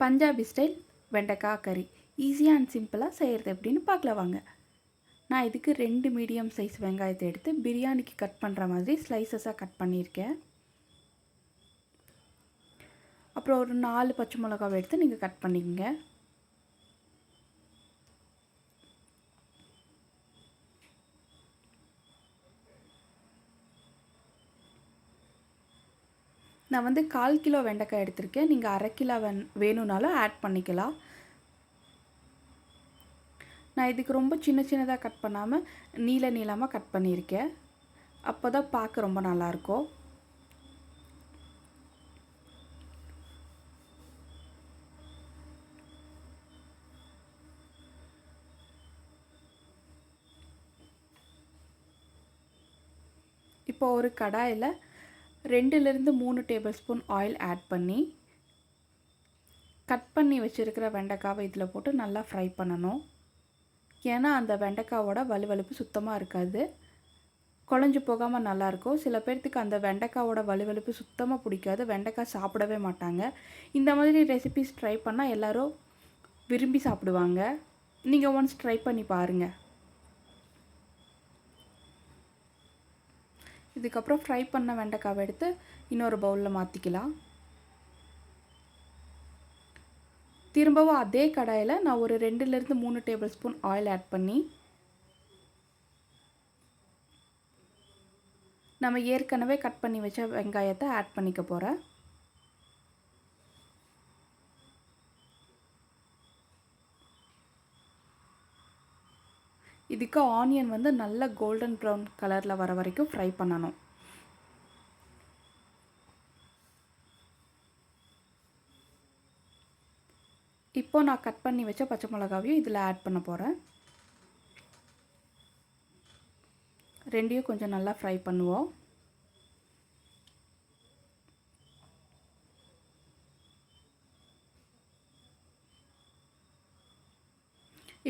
Punjabi style வெண்டைக்காய் கறி ஈஸியாக அண்ட் சிம்பிளாக செய்கிறது எப்படின்னு பார்க்கலாம் வாங்க. நான் இதுக்கு 2 மீடியம் சைஸ் வெங்காயத்தை எடுத்து பிரியாணிக்கு கட் பண்ணுற மாதிரி ஸ்லைசஸாக கட் பண்ணியிருக்கேன். அப்புறம் ஒரு 4 பச்சை மிளகாவை எடுத்து நீங்கள் கட் பண்ணிக்கங்க. நான் 1/4 கிலோ வெண்டைக்காய் எடுத்திருக்கேன். நீங்கள் 1/2 கிலோ வேணும்னாலும் ஆட் பண்ணிக்கலாம். நான் இதுக்கு ரொம்ப சின்னதாக கட் பண்ணாமல் நீளமாக கட் பண்ணியிருக்கேன். அப்போ தான் பார்க்க ரொம்ப நல்லாயிருக்கும். இப்போ ஒரு கடாயில் 2லிருந்து 3 டேபிள் ஸ்பூன் ஆயில் ஆட் பண்ணி கட் பண்ணி வச்சுருக்கிற வெண்டைக்காவை இதில் போட்டு நல்லா ஃப்ரை பண்ணணும். ஏன்னா அந்த வெண்டைக்காவோட வலுவலுப்பு சுத்தமாக இருக்காது, குழஞ்சி போகாமல் நல்லாயிருக்கும். சில பேர்த்துக்கு அந்த வெண்டைக்காவோட வலுவலுப்பு சுத்தமாக பிடிக்காது, வெண்டைக்காய் சாப்பிடவே மாட்டாங்க. இந்த மாதிரி ரெசிபிஸ் ட்ரை பண்ணால் எல்லோரும் விரும்பி சாப்பிடுவாங்க. நீங்கள் ஒன்ஸ் ட்ரை பண்ணி பாருங்கள். இதுக்கப்புறம் ஃப்ரை பண்ண வெண்டைக்காவை எடுத்து இன்னொரு பவுலில் மாற்றிக்கலாம். திரும்பவும் அதே கடாயில் நான் ஒரு 2லிருந்து 3 டேபிள் ஸ்பூன் ஆயில் ஆட் பண்ணி நம்ம ஏற்கனவே கட் பண்ணி வச்ச வெங்காயத்தை ஆட் பண்ணிக்க போகிறேன். இதுக்கு ஆனியன் நல்ல கோல்டன் ப்ரௌன் கலரில் வர வரைக்கும் ஃப்ரை பண்ணணும். இப்போ நான் கட் பண்ணி வச்ச பச்சை மிளகாவையும் இதில் ஆட் பண்ண போகிறேன். ரெண்டையும் கொஞ்சம் நல்லா ஃப்ரை பண்ணுவோம்.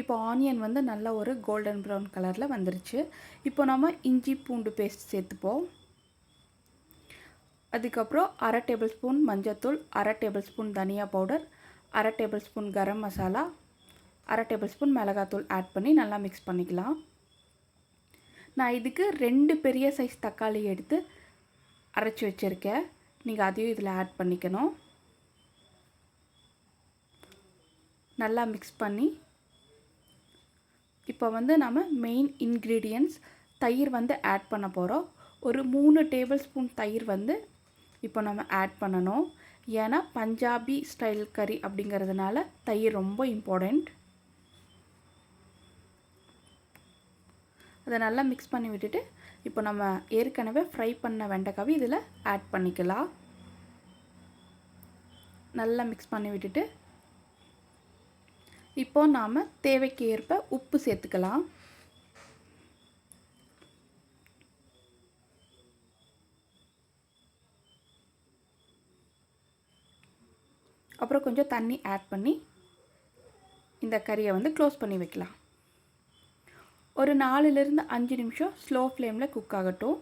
இப்போ ஆனியன் நல்ல ஒரு கோல்டன் ப்ரௌன் கலரில் வந்துருச்சு. இப்போ நம்ம இஞ்சி பூண்டு பேஸ்ட் சேர்த்துப்போம். அதுக்கப்புறம் 1/2 டேபிள் ஸ்பூன் மஞ்சத்தூள், 1/2 டேபிள் ஸ்பூன் தனியா powder, 1/2 table spoon garam masala, 1/2 table spoon மிளகாத்தூள் ஆட் பண்ணி நல்லா மிக்ஸ் பண்ணிக்கலாம். நான் இதுக்கு 2 பெரிய சைஸ் தக்காளி எடுத்து அரைச்சி வச்சுருக்கேன். நீங்கள் அதையும் இதில் ஆட் பண்ணிக்கணும். நல்லா மிக்ஸ் பண்ணி இப்போ நம்ம மெயின் இன்க்ரீடியன்ட்ஸ் தயிர் ஆட் பண்ண போகிறோம். ஒரு 3 டேபிள் ஸ்பூன் தயிர் இப்போ நம்ம ஆட் பண்ணணும். ஏன்னா பஞ்சாபி ஸ்டைல் கறி அப்படிங்கிறதுனால தயிர் ரொம்ப இம்பார்ட்டண்ட். அதை நல்லா மிக்ஸ் பண்ணி விட்டுட்டு இப்போ நம்ம ஏற்கனவே ஃப்ரை பண்ண வெண்டைக்காவை இதில் ஆட் பண்ணிக்கலாம். நல்லா மிக்ஸ் பண்ணி விட்டுட்டு இப்போ நாம் தேவைக்கு ஏற்ப உப்பு சேர்த்துக்கலாம். அப்புறம் கொஞ்சம் தண்ணி ஆட் பண்ணி இந்த கறியை க்ளோஸ் பண்ணி வைக்கலாம். ஒரு 4லிருந்து 5 நிமிஷம் ஸ்லோ ஃப்ளேமில் குக் ஆகட்டும்.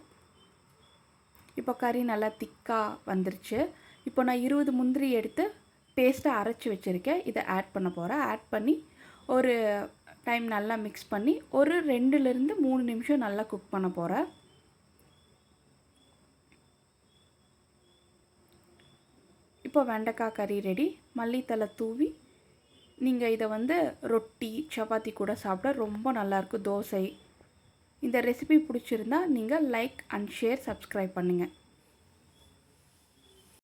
இப்போ கறி நல்லா திக்காக வந்துருச்சு. இப்போ நான் 20 முந்திரி எடுத்து பேஸ்ட்டை அரைச்சி வச்சுருக்கேன். இதை ஆட் பண்ண போகிறேன். ஆட் பண்ணி ஒரு டைம் நல்லா மிக்ஸ் பண்ணி ஒரு 2லிருந்து 3 நிமிஷம் நல்லா குக் பண்ண போகிறேன். இப்போ வெண்டைக்காய் கறி ரெடி. மல்லித்தலை தூவி நீங்கள் இதை ரொட்டி சப்பாத்தி கூட சாப்பிட ரொம்ப நல்லாயிருக்கும், தோசை. இந்த ரெசிபி பிடிச்சிருந்தா நீங்கள் லைக் அண்ட் ஷேர், சப்ஸ்கிரைப் பண்ணுங்கள்.